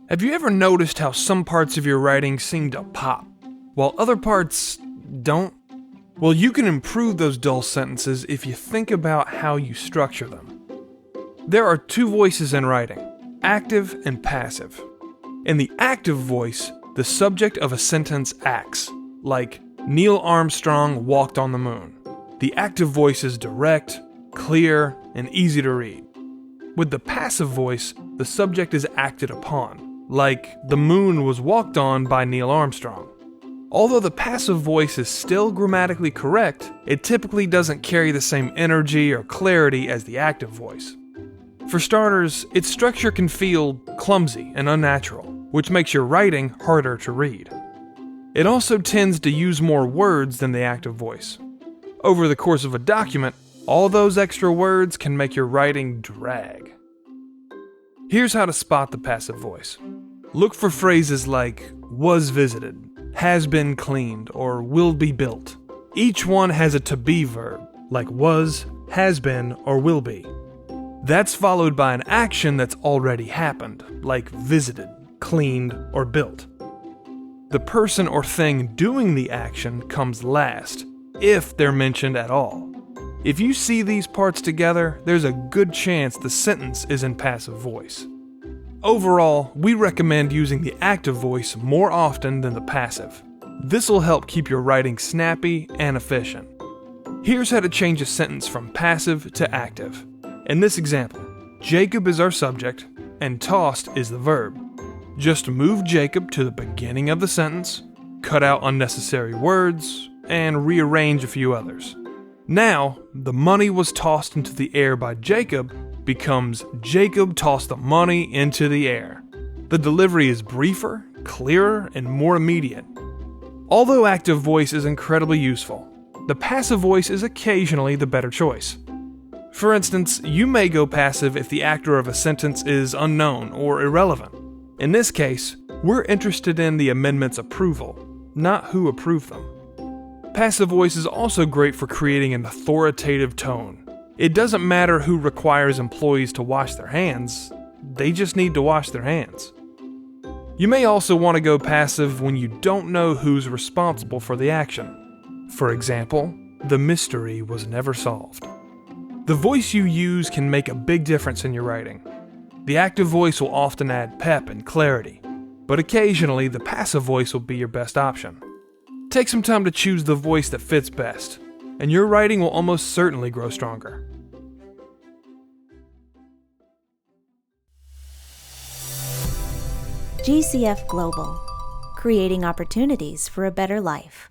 Have you ever noticed how some parts of your writing seem to pop, while other parts don't? Well, you can improve those dull sentences if you think about how you structure them. There are two voices in writing, active and passive. In the active voice, the subject of a sentence acts, like Neil Armstrong walked on the moon. The active voice is direct, clear, and easy to read. With the passive voice, the subject is acted upon, like the moon was walked on by Neil Armstrong. Although the passive voice is still grammatically correct, it typically doesn't carry the same energy or clarity as the active voice. For starters, its structure can feel clumsy and unnatural, which makes your writing harder to read. It also tends to use more words than the active voice. Over the course of a document, all those extra words can make your writing drag. Here's how to spot the passive voice. Look for phrases like was visited, has been cleaned, or will be built. Each one has a to be verb, like was, has been, or will be. That's followed by an action that's already happened, like visited, cleaned, or built. The person or thing doing the action comes last, if they're mentioned at all. If you see these parts together, there's a good chance the sentence is in passive voice. Overall, we recommend using the active voice more often than the passive. This will help keep your writing snappy and efficient. Here's how to change a sentence from passive to active. In this example, Jacob is our subject and tossed is the verb. Just move Jacob to the beginning of the sentence, cut out unnecessary words, and rearrange a few others. Now, the money was tossed into the air by Jacob becomes Jacob tossed the money into the air. The delivery is briefer, clearer, and more immediate. Although active voice is incredibly useful, the passive voice is occasionally the better choice. For instance, you may go passive if the actor of a sentence is unknown or irrelevant. In this case, we're interested in the amendment's approval, not who approved them. Passive voice is also great for creating an authoritative tone. It doesn't matter who requires employees to wash their hands, they just need to wash their hands. You may also want to go passive when you don't know who's responsible for the action. For example, the mystery was never solved. The voice you use can make a big difference in your writing. The active voice will often add pep and clarity, but occasionally the passive voice will be your best option. Take some time to choose the voice that fits best, and your writing will almost certainly grow stronger. GCF Global, creating opportunities for a better life.